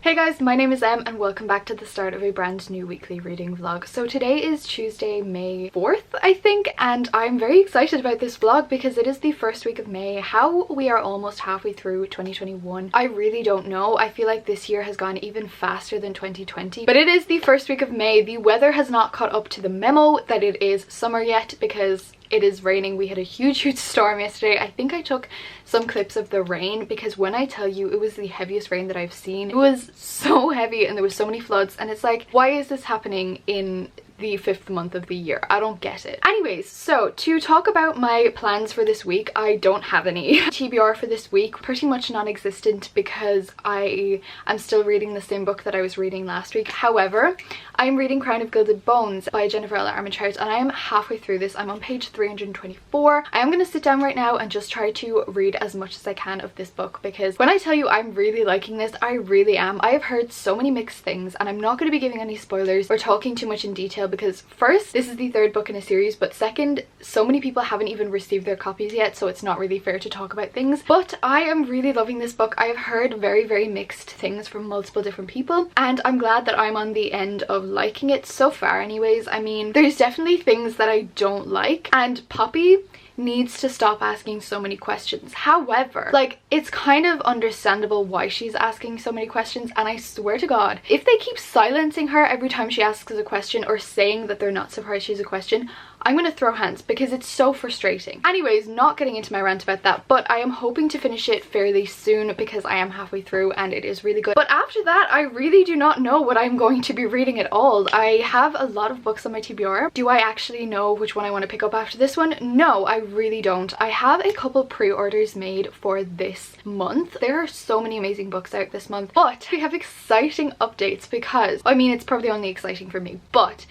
Hey guys, my name is Em and welcome back to the start of a brand new weekly reading vlog. So today is Tuesday, May 4th, I think, and I'm very excited about this vlog because it is the first week of May. How we are almost halfway through 2021, I really don't know. I feel like this year has gone even faster than 2020, but it is the first week of May. The weather has not caught up to the memo that it is summer yet because it is raining. We had a huge storm yesterday. I think I took some clips of the rain because when I tell you it was the heaviest rain that I've seen, it was so heavy and there was so many floods, and it's like, why is this happening in the 5th month of the year? I don't get it. Anyways, so to talk about my plans for this week, I don't have any. TBR for this week, pretty much non-existent because I am still reading the same book that I was reading last week. However, I'm reading Crown of Gilded Bones by Jennifer L. Armentrout and I am halfway through this. I'm on page 324. I am going to sit down right now and just try to read as much as I can of this book because when I tell you I'm really liking this, I really am. I have heard so many mixed things and I'm not going to be giving any spoilers or talking too much in detail because first, this is the 3rd book in a series, but second, so many people haven't even received their copies yet, so it's not really fair to talk about things. But I am really loving this book. I have heard very mixed things from multiple different people and I'm glad that I'm on the end of liking it so far anyways. I mean, there's definitely things that I don't like and Poppy needs to stop asking so many questions. However, like, it's kind of understandable why she's asking so many questions, and I swear to God, if they keep silencing her every time she asks a question or saying that they're not surprised she's a question, I'm gonna throw hands because it's so frustrating. Anyways, not getting into my rant about that, but I am hoping to finish it fairly soon because I am halfway through and it is really good. But after that, I really do not know what I'm going to be reading at all. I have a lot of books on my TBR. Do I actually know which one I want to pick up after this one? No, I really don't. I have a couple pre-orders made for this month. There are so many amazing books out this month, but we have exciting updates because, I mean, it's probably only exciting for me, but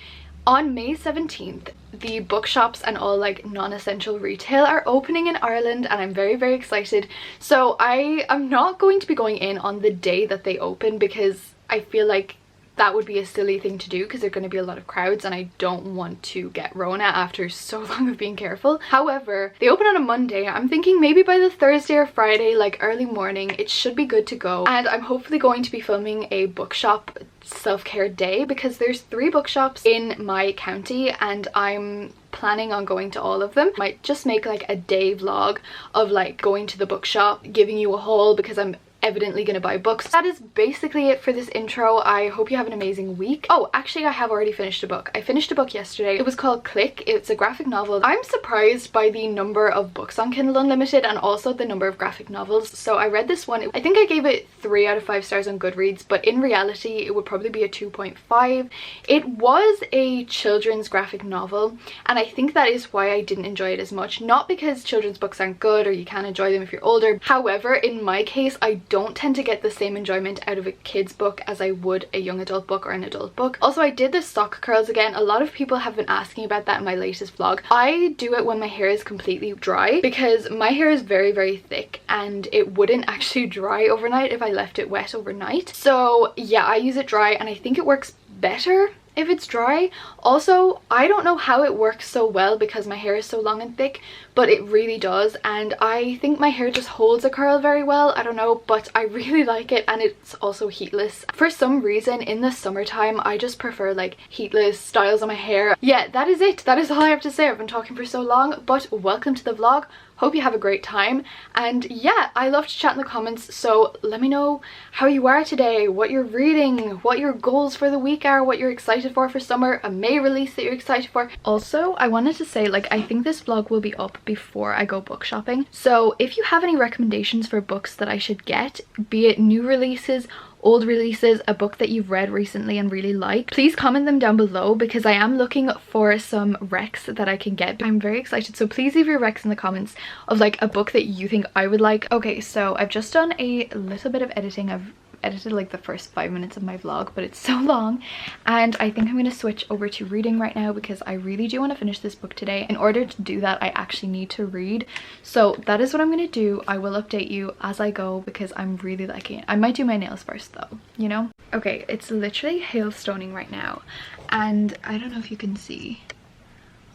on May 17th, the bookshops and all like non-essential retail are opening in Ireland and I'm very excited. So I am not going to be going in on the day that they open because I feel like that would be a silly thing to do because there are going to be a lot of crowds and I don't want to get Rona after so long of being careful. However, they open on a Monday. I'm thinking maybe by the Thursday or Friday, like early morning, it should be good to go. And I'm hopefully going to be filming a bookshop self-care day because there's 3 bookshops in my county and I'm planning on going to all of them. Might just make like a day vlog of like going to the bookshop, giving you a haul because I'm evidently gonna buy books. That is basically it for this intro. I hope you have an amazing week. Oh, actually I have already finished a book. I finished a book yesterday. It was called Click. It's a graphic novel. I'm surprised by the number of books on Kindle Unlimited and also the number of graphic novels. So I read this one. I think I gave it 3 out of 5 stars on Goodreads, but in reality it would probably be a 2.5. It was a children's graphic novel and I think that is why I didn't enjoy it as much. Not because children's books aren't good or you can't enjoy them if you're older. However, in my case, I don't tend to get the same enjoyment out of a kid's book as I would a young adult book or an adult book. Also, I did the sock curls again. A lot of people have been asking about that in my latest vlog. I do it when my hair is completely dry because my hair is very thick and it wouldn't actually dry overnight if I left it wet overnight. So yeah, I use it dry and I think it works better if it's dry. Also, I don't know how it works so well because my hair is so long and thick, but it really does, and I think my hair just holds a curl very well. I don't know, but I really like it, and it's also heatless. For some reason in the summertime I just prefer like heatless styles on my hair. Yeah, that is it. That is all I have to say. I've been talking for so long, but welcome to the vlog. Hope you have a great time, and yeah, I love to chat in the comments, so let me know how you are today, what you're reading, what your goals for the week are, what you're excited for summer, a May release that you're excited for. Also, I wanted to say, like, I think this vlog will be up before I go book shopping, so if you have any recommendations for books that I should get, be it new releases, old releases, a book that you've read recently and really like, please comment them down below, because I am looking for some recs that I can get. I'm very excited, so please leave your recs in the comments of like a book that you think I would like. Okay, so I've just done a little bit of editing. I've edited like the first 5 minutes of my vlog, but it's so long, and I think I'm going to switch over to reading right now because I really do want to finish this book today. In order to do that, I actually need to read, so that is what I'm going to do. I will update you as I go because I'm really liking it. I might do my nails first though, you know. Okay, it's literally hailstoning right now, and I don't know if you can see.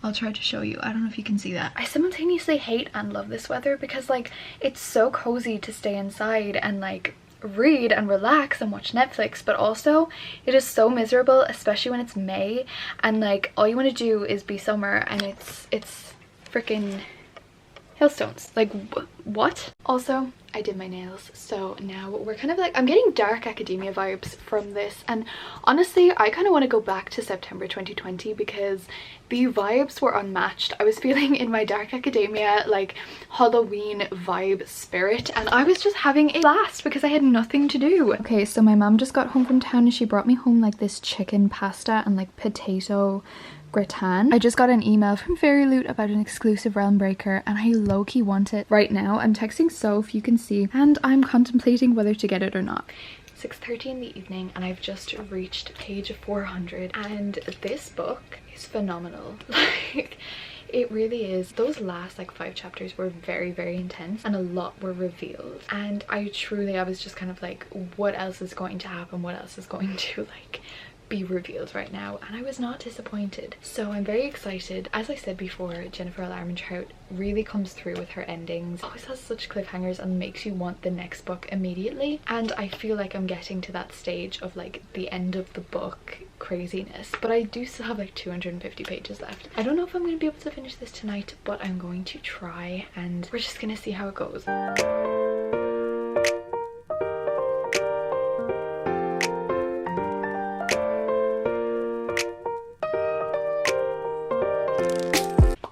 I'll try to show you. I don't know if you can see that. I simultaneously hate and love this weather because like it's so cozy to stay inside and like read and relax and watch Netflix, but also it is so miserable, especially when it's May and like all you want to do is be summer, and it's freaking hailstones. Like what? Also, I did my nails, so now we're kind of like, I'm getting dark academia vibes from this, and honestly I kind of want to go back to September 2020 because the vibes were unmatched. I was feeling in my dark academia like Halloween vibe spirit, and I was just having a blast because I had nothing to do. Okay, so my mom just got home from town and she brought me home like this chicken pasta and like potato gratin. I just got an email from Fairy Loot about an exclusive realm breaker and I low-key want it right now. I'm texting Soph, you can see, and I'm contemplating whether to get it or not. 6:30 in the evening and I've just reached page 400, and this book is phenomenal. Like it really is. Those last like 5 chapters were very, very intense and a lot were revealed, and I was just kind of like, what else is going to happen, what else is going to like be revealed right now, and I was not disappointed. So I'm very excited. As I said before, Jennifer L. Armentrout really comes through with her endings, always has such cliffhangers and makes you want the next book immediately, and I feel like I'm getting to that stage of like the end of the book craziness, but I do still have like 250 pages left. I don't know if I'm going to be able to finish this tonight, but I'm going to try, and we're just gonna see how it goes.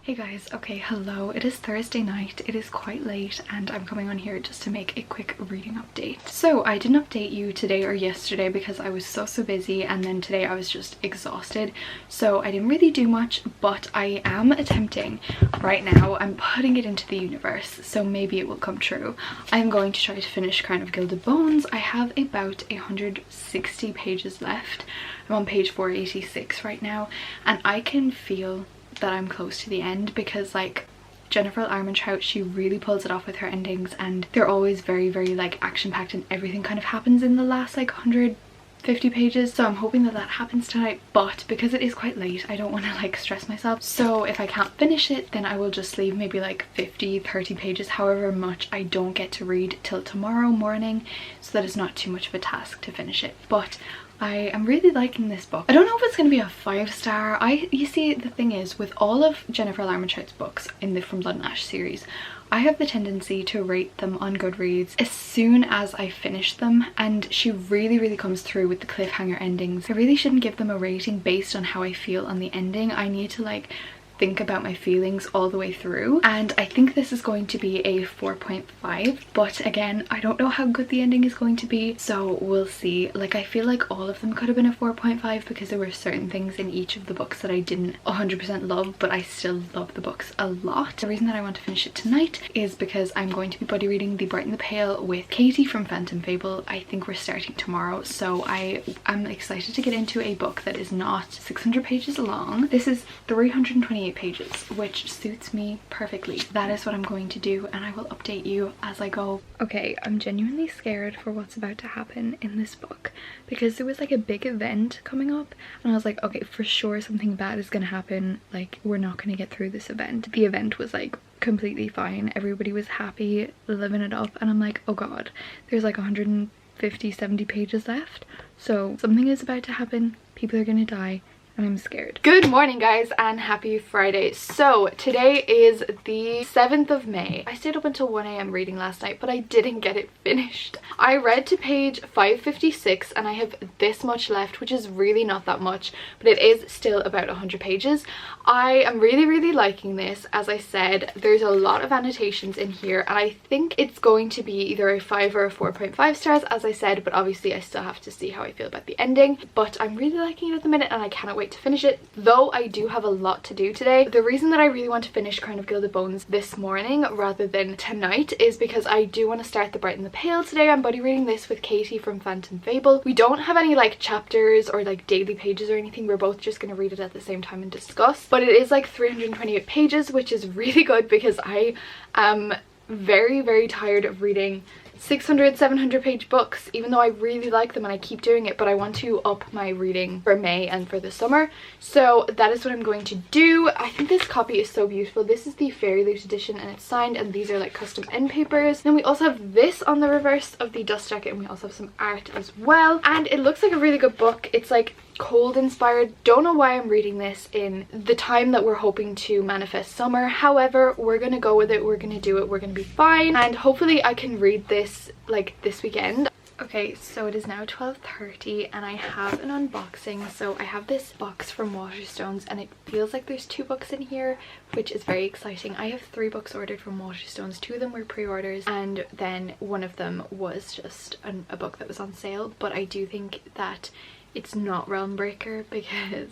Hey guys, okay, hello. It is Thursday night. It is quite late and I'm coming on here just to make a quick reading update. So I didn't update you today or yesterday because I was so busy, and then today I was just exhausted, so I didn't really do much, but I am attempting right now. I'm putting it into the universe, so maybe it will come true. I'm going to try to finish Crown of Gilded Bones. I have about 160 pages left. I'm on page 486 right now, and I can feel that I'm close to the end because like Jennifer L. Armentrout, she really pulls it off with her endings, and they're always very, very like action-packed, and everything kind of happens in the last like 150 pages, so I'm hoping that that happens tonight. But because it is quite late, I don't want to like stress myself, so if I can't finish it then I will just leave maybe like 50-30 pages, however much I don't get to read till tomorrow morning, so that it's not too much of a task to finish it. But I am really liking this book. I don't know if it's going to be a 5-star. You see, the thing is, with all of Jennifer L. Armentrout's books in the From Blood and Ash series, I have the tendency to rate them on Goodreads as soon as I finish them, and she really comes through with the cliffhanger endings. I really shouldn't give them a rating based on how I feel on the ending. I need to like think about my feelings all the way through, and I think this is going to be a 4.5, but again, I don't know how good the ending is going to be, so we'll see. Like I feel like all of them could have been a 4.5 because there were certain things in each of the books that I didn't 100% love, but I still love the books a lot. The reason that I want to finish it tonight is because I'm going to be buddy reading The Bright and the Pale with Katie from Phantom Fable. I think we're starting tomorrow, so I'm excited to get into a book that is not 600 pages long. This is 328 pages, which suits me perfectly. That is what I'm going to do, and I will update you as I go. Okay, I'm genuinely scared for what's about to happen in this book because there was like a big event coming up, and I was like, okay, for sure something bad is gonna happen, like we're not gonna get through this event. The event was like completely fine. Everybody was happy, living it up, and I'm like, oh god, there's like 150-70 pages left, so something is about to happen. People are gonna die and I'm scared. Good morning guys and happy Friday. So today is the 7th of May. I stayed up until 1 AM reading last night, but I didn't get it finished. I read to page 556 and I have this much left, which is really not that much, but it is still about 100 pages. I am really liking this. As I said, there's a lot of annotations in here and I think it's going to be either a 5 or a 4.5 stars, as I said, but obviously I still have to see how I feel about the ending. But I'm really liking it at the minute and I cannot wait to finish it, though I do have a lot to do today. The reason that I really want to finish Crown of Gilded Bones this morning rather than tonight is because I do want to start The Bright and the Pale today. I'm buddy reading this with Katie from Phantom Fable. We don't have any like chapters or like daily pages or anything. We're both just going to read it at the same time and discuss, but it is like 328 pages, which is really good because I am very tired of reading 600-700 page books, even though I really like them and I keep doing it, but I want to up my reading for May and for the summer, so that is what I'm going to do. I think this copy is so beautiful. This is the Fairy Loot edition and it's signed, and these are like custom end papers. Then we also have this on the reverse of the dust jacket, and we also have some art as well, and it looks like a really good book. It's like cold inspired. Don't know why I'm reading this in the time that we're hoping to manifest summer. However, we're gonna go with it, we're gonna do it, we're gonna be fine, and hopefully I can read this like this weekend. Okay, so it is now 12:30 and I have an unboxing. So I have this box from Waterstones and it feels like there's 2 books in here, which is very exciting. I have 3 books ordered from Waterstones. 2 of them were pre-orders and then one of them was just a book that was on sale, but I do think that it's not Realm Breaker because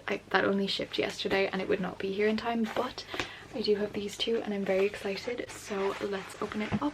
that only shipped yesterday and it would not be here in time. But I do have these 2 and I'm very excited, so let's open it up.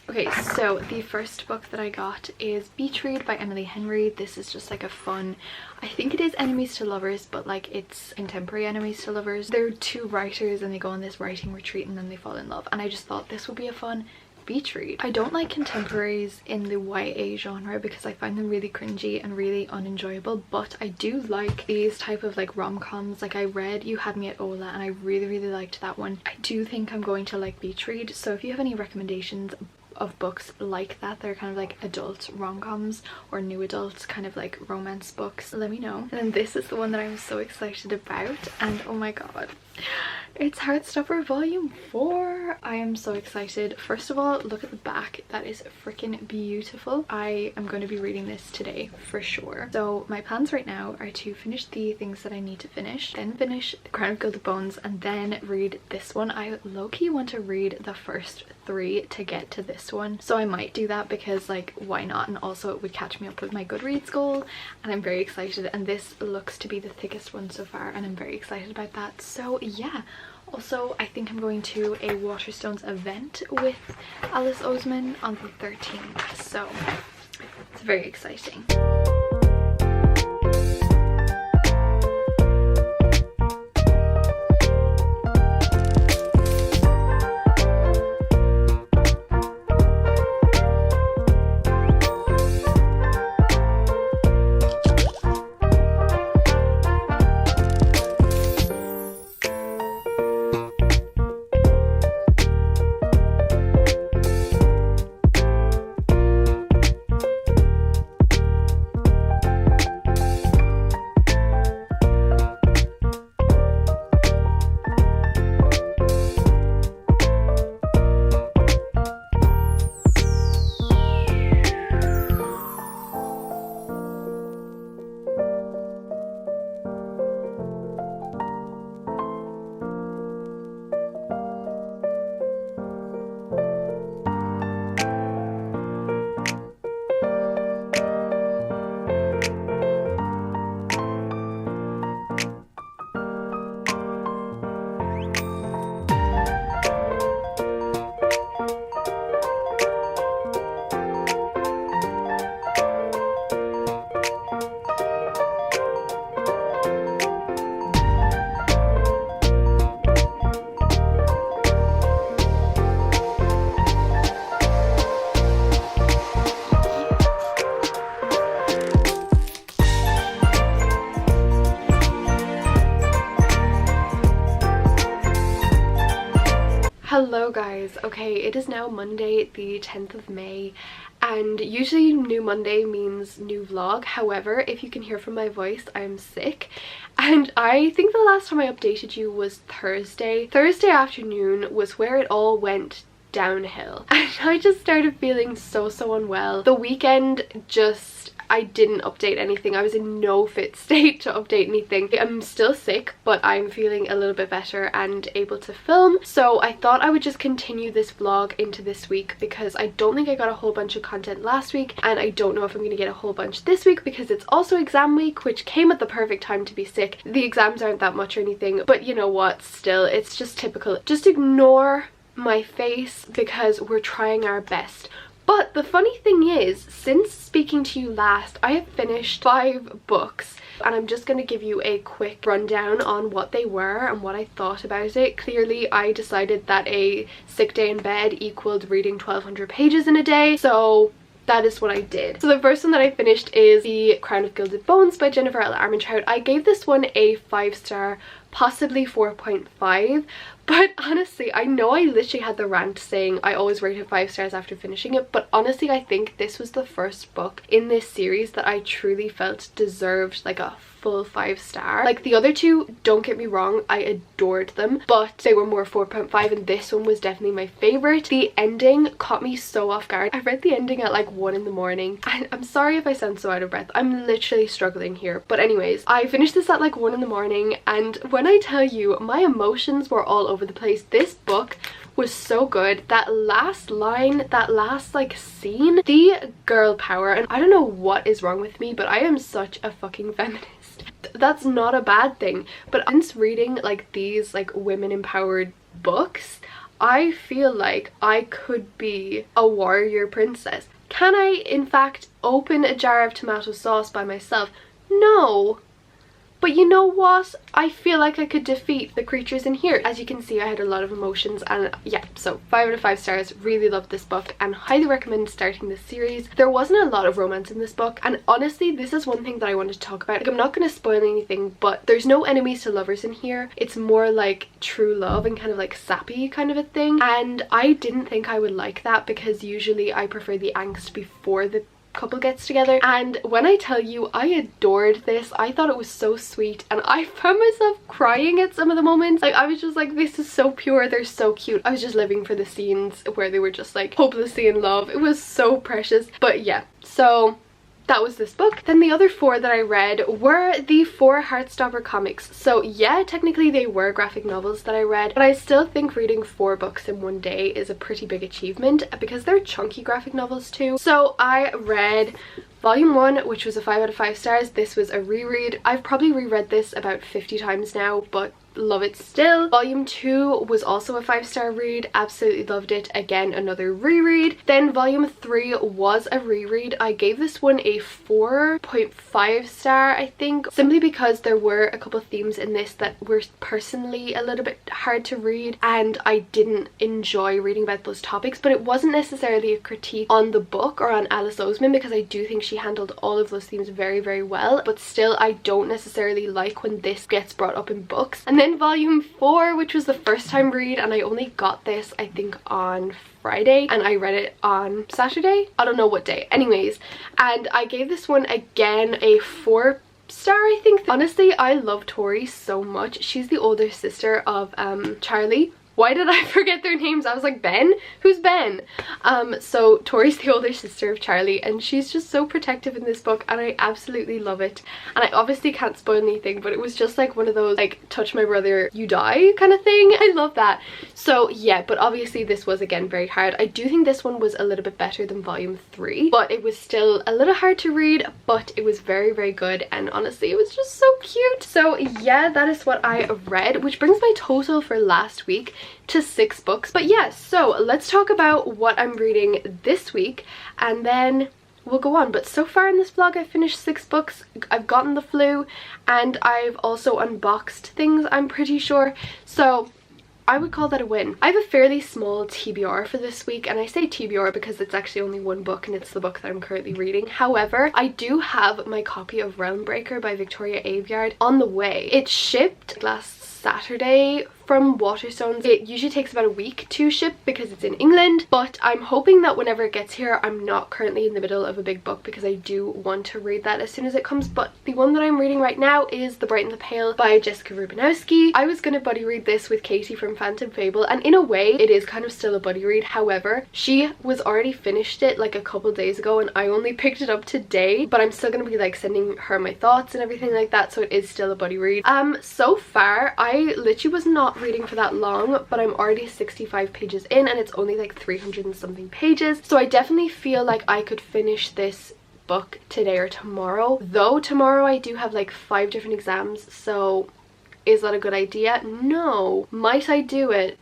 Okay, so the first book that I got is Beach Read by Emily Henry. This is just like a fun, I think it is enemies to lovers, but like it's contemporary enemies to lovers. They're 2 writers and they go on this writing retreat and then they fall in love, and I just thought this would be a fun beach read. I don't like contemporaries in the YA genre because I find them really cringy and really unenjoyable, but I do like these type of like rom-coms. Like I read You Had Me at Ola and I really liked that one. I do think I'm going to like beach read, so if you have any recommendations of books like that, they're kind of like adult rom-coms or new adult kind of like romance books, let me know. And then this is the one that I'm so excited about, and oh my god, it's Heartstopper Volume 4. I am so excited. First of all, look at the back. That is freaking beautiful. I am going to be reading this today for sure. So my plans right now are to finish the things that I need to finish, then finish The Crown of Gilded Bones, and then read this one. I low-key want to read the first 3 to get to this one, so I might do that because like why not, and also it would catch me up with my Goodreads goal, and I'm very excited. And this looks to be the thickest one so far and I'm very excited about that. So yeah, also I think I'm going to a Waterstones event with Alice Oseman on the 13th, so it's very exciting. Hello guys. Okay, it is now Monday the 10th of May and usually new Monday means new vlog. However, if you can hear from my voice, I'm sick and I think the last time I updated you was Thursday. Thursday afternoon was where it all went downhill and I just started feeling so unwell. The weekend I didn't update anything. I was in no fit state to update anything. I'm still sick, but I'm feeling a little bit better and able to film. So I thought I would just continue this vlog into this week because I don't think I got a whole bunch of content last week and I don't know if I'm going to get a whole bunch this week because it's also exam week, which came at the perfect time to be sick. The exams aren't that much or anything, but you know what, still, it's just typical. Just ignore my face because we're trying our best. But the funny thing is, since speaking to you last, I have finished 5 books and I'm just going to give you a quick rundown on what they were and what I thought about it. Clearly, I decided that a sick day in bed equaled reading 1200 pages in a day, so that is what I did. So the first one that I finished is The Crown of Gilded Bones by Jennifer L. Armentrout. I gave this one a 5-star, possibly 4.5, but honestly, I know I literally had the rant saying I always rate it 5 stars after finishing it, but honestly I think this was the first book in this series that I truly felt deserved like a full 5-star. Like the other two, don't get me wrong, I adored them, but they were more 4.5 and this one was definitely my favorite. The ending caught me so off guard. I read the ending at like 1 in the morning and I'm sorry if I sound so out of breath, I'm literally struggling here, but anyways, I finished this at like 1 in the morning and when I tell you my emotions were all over the place. This book was so good. That last line, that last like scene, the girl power, and I don't know what is wrong with me, but I am such a fucking feminist. That's not a bad thing, but since reading like these like women empowered books, I feel like I could be a warrior princess. Can I in fact open a jar of tomato sauce by myself? No. But you know what? I feel like I could defeat the creatures in here. As you can see, I had a lot of emotions and yeah, so 5 out of 5 stars. Really loved this book and highly recommend starting this series. There wasn't a lot of romance in this book and honestly, this is one thing that I wanted to talk about. Like, I'm not going to spoil anything, but there's no enemies to lovers in here. It's more like true love and kind of like sappy kind of a thing. And I didn't think I would like that because usually I prefer the angst before the couple gets together, and when I tell you I adored this, I thought it was so sweet and I found myself crying at some of the moments. Like I was just like, this is so pure, they're so cute. I was just living for the scenes where they were just like hopelessly in love. It was so precious. But yeah, so that was this book. Then the other 4 that I read were the 4 Heartstopper comics. So yeah, technically they were graphic novels that I read, but I still think reading 4 books in one day is a pretty big achievement because they're chunky graphic novels too. So I read Volume 1, which was a 5 out of 5 stars. This was a reread. I've probably reread this about 50 times now, but love it still. Volume 2 was also a 5-star read. Absolutely loved it. Again, another reread. Then Volume 3 was a reread. I gave this one a 4.5 star, I think, simply because there were a couple of themes in this that were personally a little bit hard to read and I didn't enjoy reading about those topics, but it wasn't necessarily a critique on the book or on Alice Oseman because I do think she handled all of those themes very well, but still I don't necessarily like when this gets brought up in books. And then Volume 4, which was the first time read, and I only got this I think on Friday and I read it on Saturday, I don't know what day, anyways, and I gave this one again a 4-star, I think. Honestly, I love Tori so much. She's the older sister of Charlie. Why did I forget their names? I was like, Ben? Who's Ben? So Tori's the older sister of Charlie and she's just so protective in this book and I absolutely love it. And I obviously can't spoil anything, but it was just like one of those like touch my brother you die kind of thing. I love that. So yeah, but obviously this was again very hard. I do think this one was a little bit better than Volume 3, but it was still a little hard to read, but it was very good and honestly it was just so cute. So yeah, that is what I read, which brings my total for last week to 6 books. But yeah, so let's talk about what I'm reading this week and then we'll go on. But so far in this vlog I've finished 6 books, I've gotten the flu and I've also unboxed things, I'm pretty sure, so I would call that a win. I have a fairly small TBR for this week, and I say TBR because it's actually only one book and it's the book that I'm currently reading. However, I do have my copy of Realmbreaker by Victoria Aveyard on the way. It shipped last Saturday from Waterstones. It usually takes about a week to ship because it's in England, but I'm hoping that whenever it gets here, I'm not currently in the middle of a big book because I do want to read that as soon as it comes. But the one that I'm reading right now is The Bright and the Pale by Jessica Rubinowski. I was going to buddy read this with Katie from Phantom Fable, and in a way it is kind of still a buddy read. However, she was already finished it like a couple days ago and I only picked it up today, but I'm still going to be like sending her my thoughts and everything like that, so it is still a buddy read. So far I literally was not reading for that long, but I'm already 65 pages in and it's only like 300 and something pages, so I definitely feel like I could finish this book today or tomorrow. Though tomorrow I do have like 5 different exams, so is that a good idea? No. Might I do it?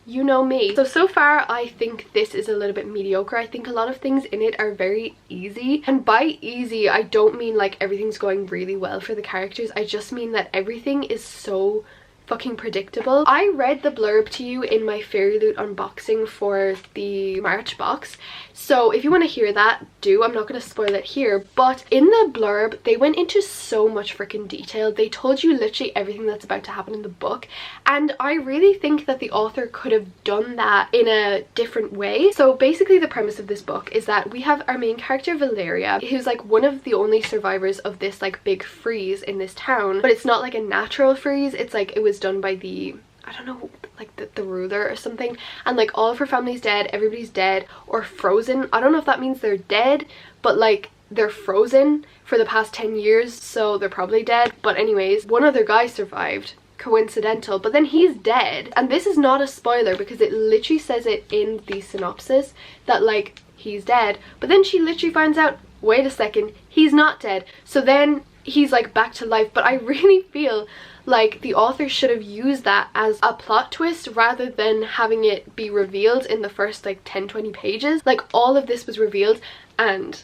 You know me. So far I think this is a little bit mediocre. I think a lot of things in it are very easy, and by easy I don't mean like everything's going really well for the characters. I just mean that everything is so fucking predictable. I read the blurb to you in my Fairy Loot unboxing for the March box, so if you want to hear that, do. I'm not going to spoil it here, but in the blurb they went into so much freaking detail. They told you literally everything that's about to happen in the book, and I really think that the author could have done that in a different way. So basically the premise of this book is that we have our main character Valeria, who's like one of the only survivors of this like big freeze in this town, but it's not like a natural freeze. It's like it was done by the, I don't know, like the ruler or something, and like all of her family's dead, everybody's dead or frozen. I don't know if that means they're dead, but like they're frozen for the past 10 years, so they're probably dead. But anyways, one other guy survived, coincidental, but then he's dead. And this is not a spoiler because it literally says it in the synopsis that like he's dead, but then she literally finds out, wait a second, he's not dead. So then he's like back to life. But I really feel like the author should have used that as a plot twist rather than having it be revealed in the first like 10-20 pages. Like all of this was revealed, and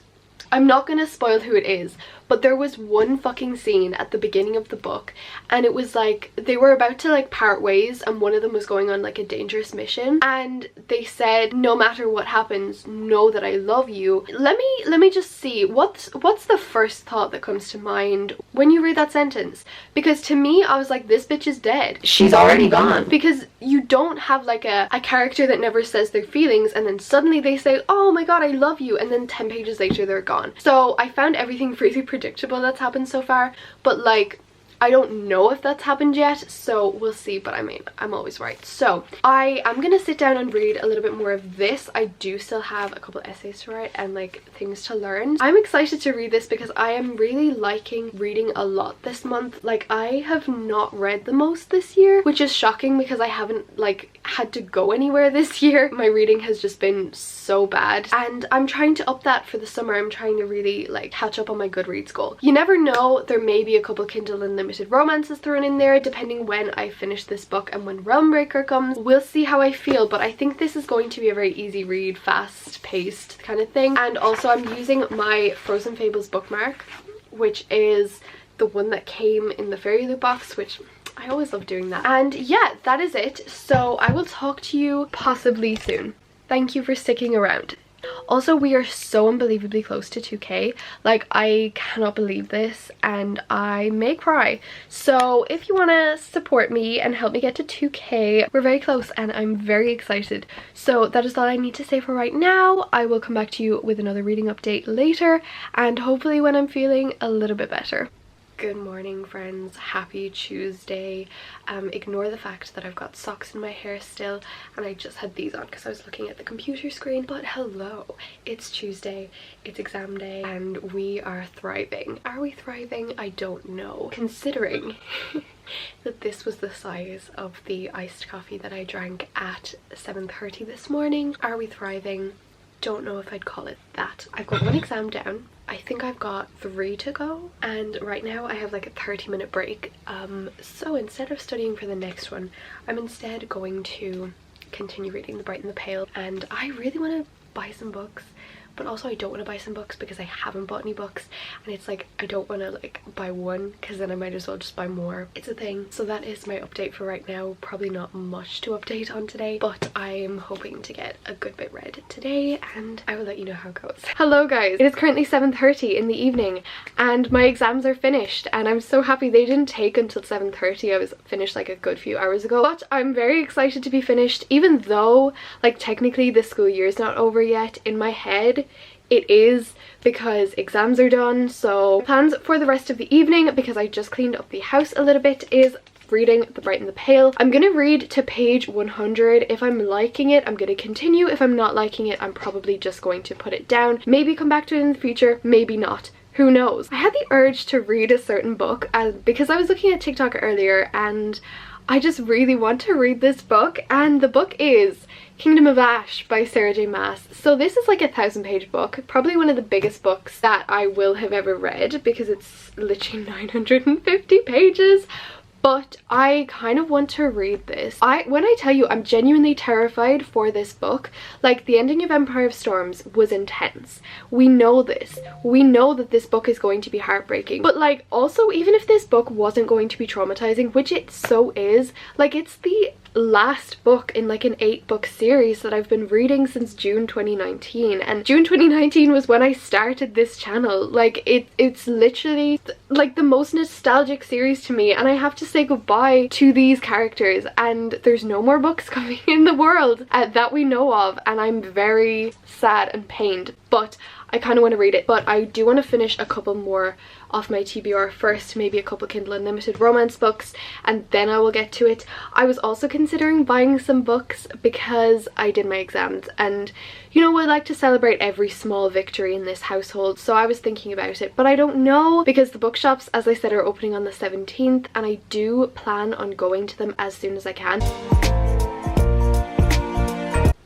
I'm not gonna spoil who it is, but there was one fucking scene at the beginning of the book, and it was like they were about to like part ways and one of them was going on like a dangerous mission, and they said, no matter what happens, know that I love you. Let me just see, what's the first thought that comes to mind when you read that sentence? Because to me I was like, this bitch is dead, she's already gone. Because you don't have like a character that never says their feelings and then suddenly they say, oh my god I love you, and then 10 pages later they're gone. So I found everything really predictable that's happened so far, but like I don't know if that's happened yet, so we'll see. But I mean, I'm always right. So I am gonna sit down and read a little bit more of this. I do still have a couple essays to write and like things to learn. I'm excited to read this because I am really liking reading a lot this month. Like I have not read the most this year, which is shocking because I haven't like had to go anywhere this year. My reading has just been so bad, and I'm trying to up that for the summer. I'm trying to really like catch up on my Goodreads goal. You never know, there may be a couple Kindle Unlimited romances thrown in there depending when I finish this book and when Realmbreaker comes. We'll see how I feel, but I think this is going to be a very easy read, fast paced kind of thing. And also I'm using my Frozen Fables bookmark, which is the one that came in the Fairy Loot box, which I always love doing that. And yeah, that is it. So I will talk to you possibly soon. Thank you for sticking around. Also, we are so unbelievably close to 2k. Like I cannot believe this and I may cry. So if you want to support me and help me get to 2k, we're very close and I'm very excited. So that is all I need to say for right now. I will come back to you with another reading update later, and hopefully when I'm feeling a little bit better. Good morning friends, happy Tuesday. Ignore the fact that I've got socks in my hair still and I just had these on because I was looking at the computer screen. But hello, it's Tuesday, it's exam day, and we are thriving. Are we thriving? I don't know, considering that this was the size of the iced coffee that I drank at 7:30 this morning. Are we thriving? Don't know if I'd call it that. I've got one exam down. I think I've got 3 to go, and right now I have like a 30-minute break. So instead of studying for the next one, I'm instead going to continue reading The Bright and the Pale, and I really want to buy some books, but also I don't want to buy some books because I haven't bought any books, and it's like I don't want to like buy one because then I might as well just buy more. It's a thing. So that is my update for right now. Probably not much to update on today, but I'm hoping to get a good bit read today, and I will let you know how it goes. Hello guys, it is currently 7:30 in the evening and my exams are finished, and I'm so happy. They didn't take until 7:30. I was finished like a good few hours ago, but I'm very excited to be finished, even though like technically the school year is not over yet. In my head it is, because exams are done. So plans for the rest of the evening, because I just cleaned up the house a little bit, is reading The Bright and the Pale. I'm gonna read to page 100. If I'm liking it, I'm gonna continue. If I'm not liking it, I'm probably just going to put it down. Maybe come back to it in the future, maybe not. Who knows? I had the urge to read a certain book because I was looking at TikTok earlier and I just really want to read this book, and the book is Kingdom of Ash by Sarah J Maas. So this is like a 1,000-page book, probably one of the biggest books that I will have ever read because it's literally 950 pages. But I kind of want to read this. When I tell you I'm genuinely terrified for this book, like the ending of Empire of Storms was intense. We know this. We know that this book is going to be heartbreaking. But like also, even if this book wasn't going to be traumatizing, which it so is, like it's the last book in like an 8-book series that I've been reading since June 2019, and June 2019 was when I started this channel. Like it's literally like the most nostalgic series to me, and I have to say goodbye to these characters, and there's no more books coming in the world that we know of, and I'm very sad and pained, but I kind of want to read it. But I do want to finish a couple more off my TBR first, maybe a couple Kindle Unlimited romance books, and then I will get to it. I was also considering buying some books because I did my exams, and you know, I like to celebrate every small victory in this household, so I was thinking about it, but I don't know because the bookshops, as I said, are opening on the 17th, and I do plan on going to them as soon as I can.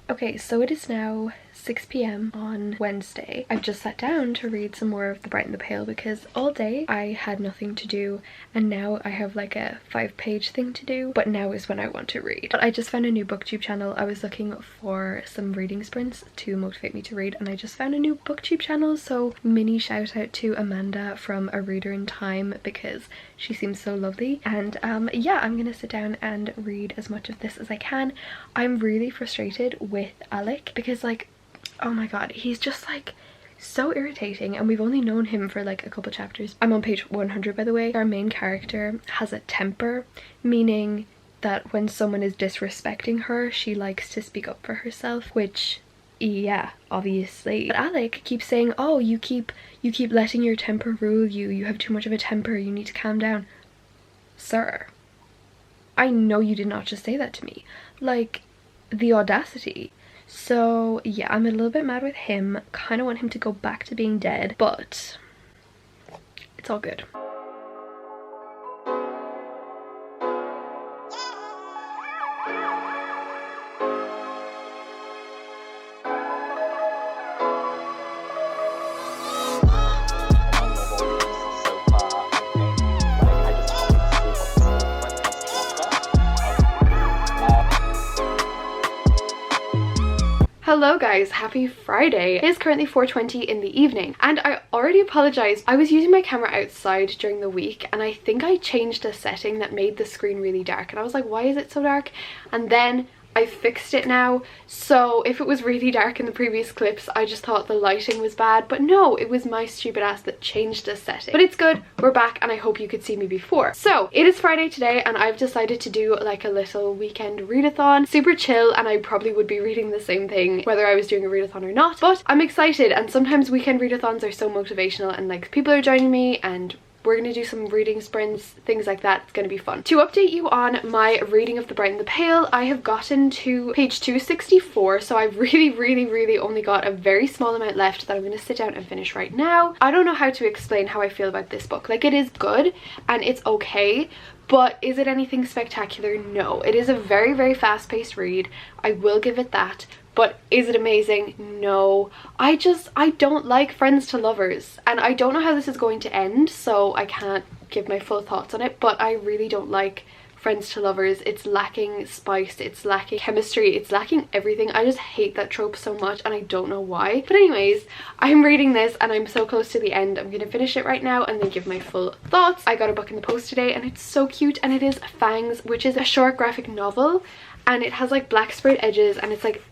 Okay, so it is now 6 p.m. on Wednesday. I've just sat down to read some more of The Bright and the Pale because all day I had nothing to do, and now I have like a 5-page thing to do, but now is when I want to read. But I just found a new booktube channel. I was looking for some reading sprints to motivate me to read, and I just found a new booktube channel, so mini shout out to Amanda from A Reader in Time because she seems so lovely. And yeah, I'm gonna sit down and read as much of this as I can. I'm really frustrated with Alec because like, oh my god, he's just like so irritating, and we've only known him for like a couple chapters. I'm on page 100 by the way. Our main character has a temper, meaning that when someone is disrespecting her, she likes to speak up for herself, which yeah, obviously. But Alec keeps saying, oh, you keep letting your temper rule you, you have too much of a temper, you need to calm down. Sir, I know you did not just say that to me. Like, the audacity. So yeah, I'm a little bit mad with him, kind of want him to go back to being dead, but it's all good. Hello guys, happy Friday. It is currently 4:20 in the evening, and I already apologized. I was using my camera outside during the week, and I think I changed a setting that made the screen really dark, and I was like, why is it so dark? And then I fixed it now, so if it was really dark in the previous clips, I just thought the lighting was bad, but no, it was my stupid ass that changed the setting. But it's good, we're back, and I hope you could see me before. So it is Friday today, and I've decided to do like a little weekend readathon. Super chill, and I probably would be reading the same thing whether I was doing a readathon or not, but I'm excited. And sometimes weekend readathons are so motivational, and like people are joining me, and we're gonna do some reading sprints, things like that. It's gonna be fun. To update you on my reading of The Bright and the Pale, I have gotten to page 264, so I've really only got a very small amount left that I'm gonna sit down and finish right now. I don't know how to explain how I feel about this book. Like, it is good and it's okay, but is it anything spectacular? No. It is a very fast-paced read, I will give it that. But is it amazing? No. I don't like friends to lovers, and I don't know how this is going to end, so I can't give my full thoughts on it, but I really don't like friends to lovers. It's lacking spice, it's lacking chemistry, it's lacking everything. I just hate that trope so much and I don't know why. But anyways, I'm reading this and I'm so close to the end. I'm gonna finish it right now and then give my full thoughts. I got a book in the post today and it's so cute, and it is Fangs, which is a short graphic novel, and it has like black sprayed edges and it's like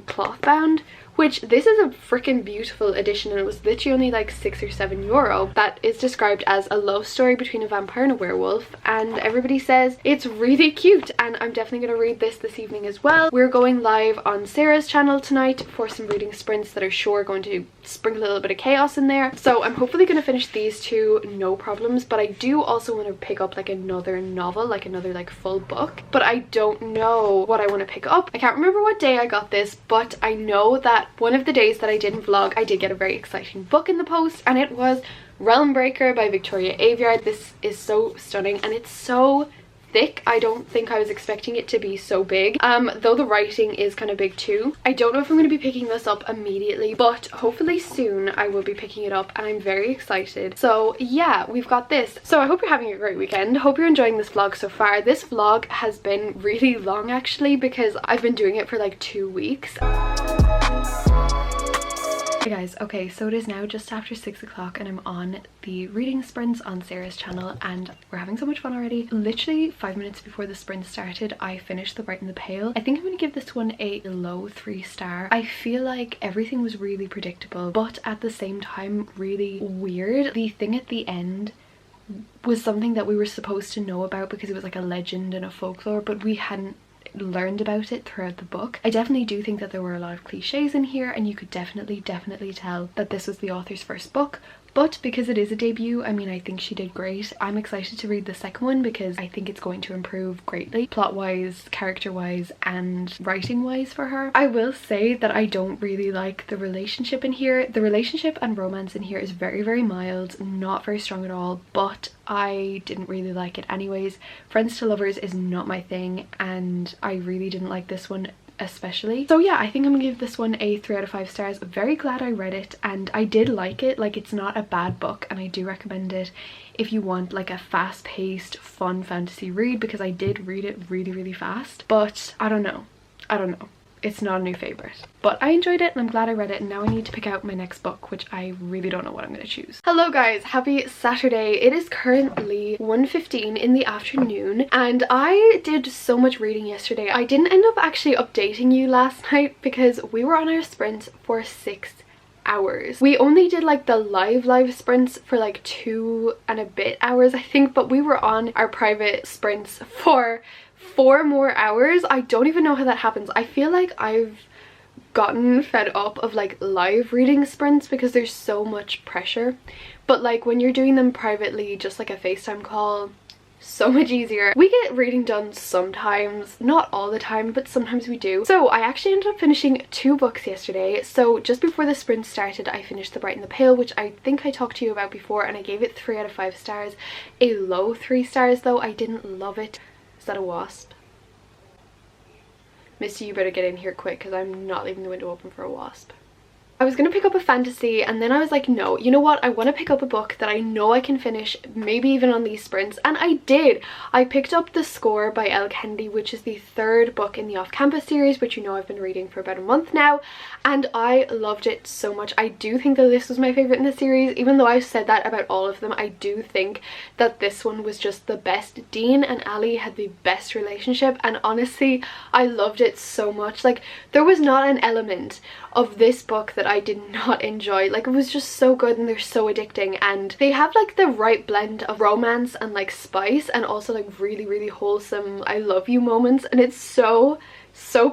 cloth bound, which this is a freaking beautiful edition, and it was literally only like €6 or €7. That is described as a love story between a vampire and a werewolf, and everybody says it's really cute, and I'm definitely going to read this evening as well. We're going live on Sarah's channel tonight for some reading sprints that are sure going to sprinkle a little bit of chaos in there, so I'm hopefully going to finish these two no problems. But I do also want to pick up like another novel, like another like full book, but I don't know what I want to pick up. I can't remember what day I got this, but I know that one of the days that I didn't vlog, I did get a very exciting book in the post, and it was Realm Breaker by Victoria Aveyard. This is so stunning and it's so thick. I don't think I was expecting it to be so big, though the writing is kind of big too. I don't know if I'm going to be picking this up immediately, but hopefully soon I will be picking it up and I'm very excited. So yeah, we've got this. So I hope you're having a great weekend. Hope you're enjoying this vlog so far. This vlog has been really long actually because I've been doing it for like 2 weeks. Hey guys, okay, so it is now just after 6 o'clock and I'm on the reading sprints on Sarah's channel and we're having so much fun already. Literally 5 minutes before the sprint started, I finished The Bright and the Pale. I think I'm going to give this one a low 3-star. I feel like everything was really predictable, but at the same time really weird. The thing at the end was something that we were supposed to know about because it was like a legend and a folklore, but we hadn't learned about it throughout the book. I definitely do think that there were a lot of cliches in here, and you could definitely tell that this was the author's first book. But because it is a debut, I mean, I think she did great. I'm excited to read the second one because I think it's going to improve greatly, plot-wise, character-wise, and writing-wise for her. I will say that I don't really like the relationship in here. The relationship and romance in here is very, very mild, not very strong at all, but I didn't really like it anyways. Friends to lovers is not my thing, and I really didn't like this one especially. So yeah, I think I'm gonna give this one a 3 out of 5 stars. I'm very glad I read it and I did like it. Like, it's not a bad book and I do recommend it if you want like a fast-paced fun fantasy read, because I did read it really, really fast. But I don't know, it's not a new favorite, but I enjoyed it and I'm glad I read it, and now I need to pick out my next book, which I really don't know what I'm going to choose. Hello guys, happy Saturday. It is currently 1:15 in the afternoon and I did so much reading yesterday. I didn't end up actually updating you last night because we were on our sprint for 6 hours. We only did like the live sprints for like 2 and a bit hours I think, but we were on our private sprints for 4 more hours. I don't even know how that happens. I feel like I've gotten fed up of like live reading sprints because there's so much pressure, but like when you're doing them privately, just like a FaceTime call, so much easier. We get reading done sometimes, not all the time, but sometimes we do. So I actually ended up finishing 2 books yesterday. So just before the sprint started, I finished The Bright and the Pale, which I think I talked to you about before, and I gave it 3 out of 5 stars. A low 3 stars though. I didn't love it. Is that a wasp? Missy, you better get in here quick because I'm not leaving the window open for a wasp. I was going to pick up a fantasy and then I was like, no, you know what, I want to pick up a book that I know I can finish, maybe even on these sprints, and I did. I picked up The Score by Elle Kennedy, which is the 3rd book in the Off Campus series, which you know I've been reading for about a month now, and I loved it so much. I do think that this was my favourite in the series, even though I've said that about all of them. I do think that this one was just the best. Dean and Ali had the best relationship, and honestly, I loved it so much. Like, there was not an element of this book that I did not enjoy. Like, it was just so good and they're so addicting, and they have like the right blend of romance and like spice, and also like really, really wholesome I love you moments, and it's so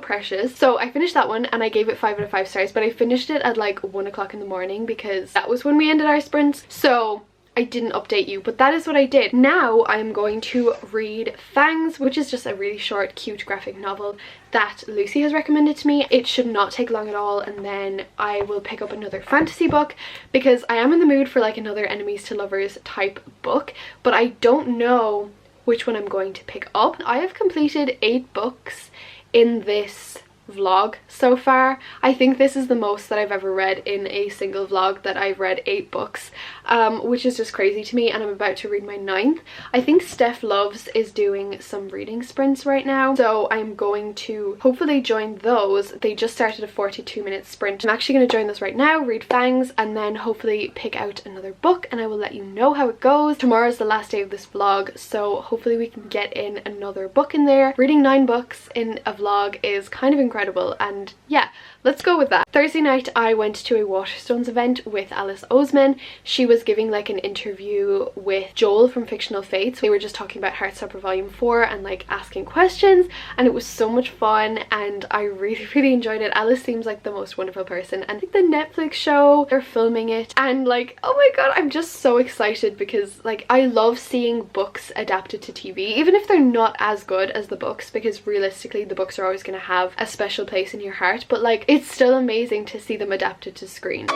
precious. So I finished that one and I gave it 5 out of 5 stars, but I finished it at like 1 o'clock in the morning because that was when we ended our sprints, so I didn't update you, but that is what I did. Now I'm going to read Fangs, which is just a really short, cute graphic novel that Lucy has recommended to me. It should not take long at all, and then I will pick up another fantasy book because I am in the mood for like another enemies to lovers type book, but I don't know which one I'm going to pick up. I have completed 8 books in this vlog so far. I think this is the most that I've ever read in a single vlog, that I've read 8 books, which is just crazy to me, and I'm about to read my 9th. I think Steph Loves is doing some reading sprints right now, so I'm going to hopefully join those. They just started a 42-minute sprint. I'm actually going to join this right now, read Fangs, and then hopefully pick out another book, and I will let you know how it goes. Tomorrow's the last day of this vlog, so hopefully we can get in another book in there. Reading 9 books in a vlog is kind of incredible, and yeah, let's go with that. Thursday night I went to a Waterstones event with Alice Oseman. She was giving like an interview with Joel from Fictional Fates. They were just talking about Heartstopper Volume 4 and like asking questions, and it was so much fun and I really enjoyed it. Alice seems like the most wonderful person, and I think the Netflix show, they're filming it, and like, oh my god, I'm just so excited because like I love seeing books adapted to TV, even if they're not as good as the books, because realistically the books are always going to have a special place in your heart, but like it's still amazing to see them adapted to screen.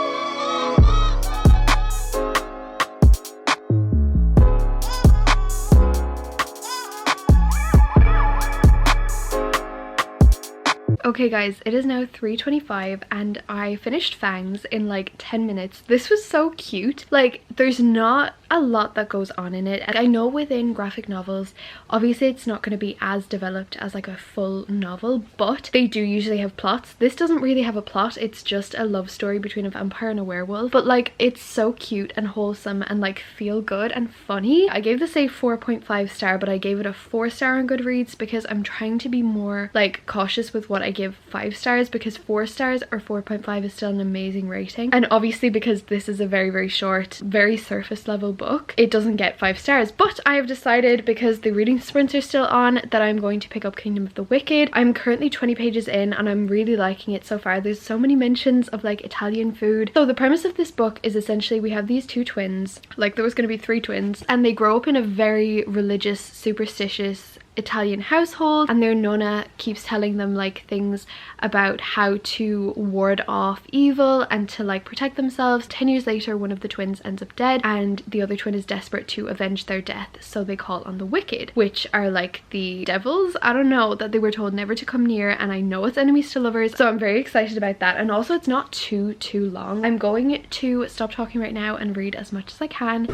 Okay guys, it is now 3:25 and I finished Fangs in like 10 minutes. This was so cute. Like, there's not a lot that goes on in it. I know within graphic novels, obviously it's not going to be as developed as like a full novel, but they do usually have plots. This doesn't really have a plot, it's just a love story between a vampire and a werewolf, but like it's so cute and wholesome and like feel good and funny. I gave this a 4.5 star, but I gave it a 4 star on Goodreads because I'm trying to be more like cautious with what I give 5 stars, because 4 stars or 4.5 is still an amazing rating, and obviously because this is a very short, very surface level book, it doesn't get 5 stars. But I have decided, because the reading sprints are still on, that I'm going to pick up Kingdom of the Wicked. I'm currently 20 pages in and I'm really liking it so far. There's so many mentions of like Italian food. So the premise of this book is essentially we have these 2 twins, like there was going to be 3 twins, and they grow up in a very religious, superstitious Italian household, and their nonna keeps telling them like things about how to ward off evil and to like protect themselves. 10 years later, one of the twins ends up dead and the other twin is desperate to avenge their death, so they call on the wicked, which are like the devils, I don't know, that they were told never to come near, and I know it's enemies to lovers, so I'm very excited about that. And also it's not too long. I'm going to stop talking right now and read as much as I can.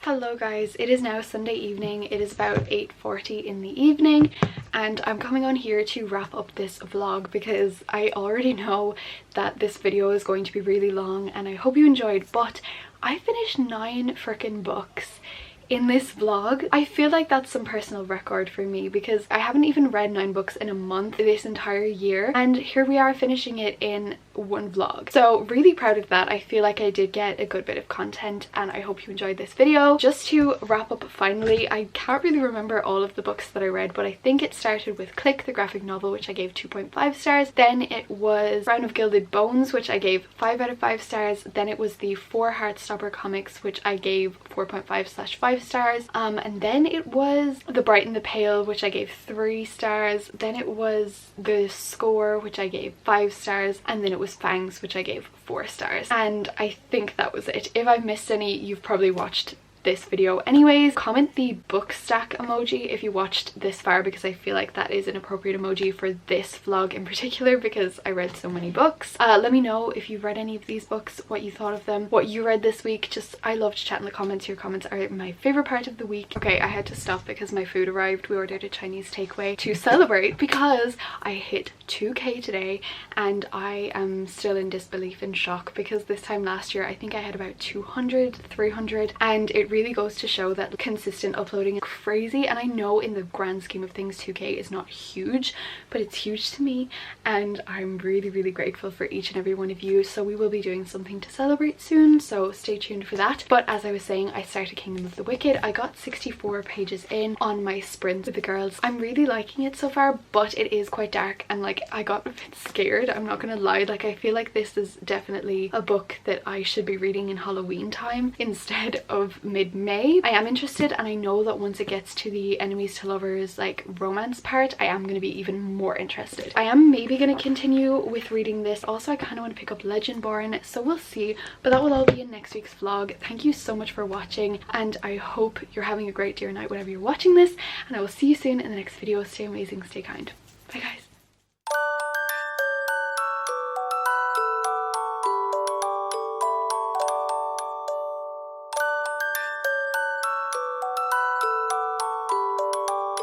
Hello guys, it is now Sunday evening. It is about 8:40 in the evening and I'm coming on here to wrap up this vlog because I already know that this video is going to be really long and I hope you enjoyed, but I finished 9 freaking books in this vlog. I feel like that's some personal record for me because I haven't even read 9 books in a month this entire year, and here we are finishing it in one vlog. So really proud of that. I feel like I did get a good bit of content and I hope you enjoyed this video. Just to wrap up finally, I can't really remember all of the books that I read, but I think it started with Click, the graphic novel, which I gave 2.5 stars. Then it was Crown of Gilded Bones, which I gave 5 out of 5 stars. Then it was the 4 Heartstopper comics, which I gave 4.5/5 stars. And then it was The Bright and the Pale, which I gave 3 stars. Then it was The Score, which I gave 5 stars. And then it was Fangs, which I gave 4 stars. And I think that was it. If I've missed any, you've probably watched this video anyways. Comment the book stack emoji if you watched this far, because I feel like that is an appropriate emoji for this vlog in particular because I read so many books. Let me know if you've read any of these books, what you thought of them, what you read this week. Just, I love to chat in the comments. Your comments are my favorite part of the week. Okay, I had to stop because my food arrived. We ordered a Chinese takeaway to celebrate because I hit 2k today and I am still in disbelief and shock because this time last year I think I had about 200, 300, and it really goes to show that consistent uploading is crazy. And I know in the grand scheme of things 2k is not huge, but it's huge to me and I'm really grateful for each and every one of you. So we will be doing something to celebrate soon, so stay tuned for that. But as I was saying, I started Kingdom of the Wicked. I got 64 pages in on my sprint with the girls. I'm really liking it so far, but it is quite dark and like I got a bit scared, I'm not gonna lie. Like, I feel like this is definitely a book that I should be reading in Halloween time instead of midnight it may. I am interested, and I know that once it gets to the enemies to lovers like romance part, I am going to be even more interested. I am maybe going to continue with reading this. Also, I kind of want to pick up Legendborn, so we'll see, but that will all be in next week's vlog. Thank you so much for watching, and I hope you're having a great day or night whenever you're watching this, and I will see you soon in the next video. Stay amazing, stay kind. Bye guys.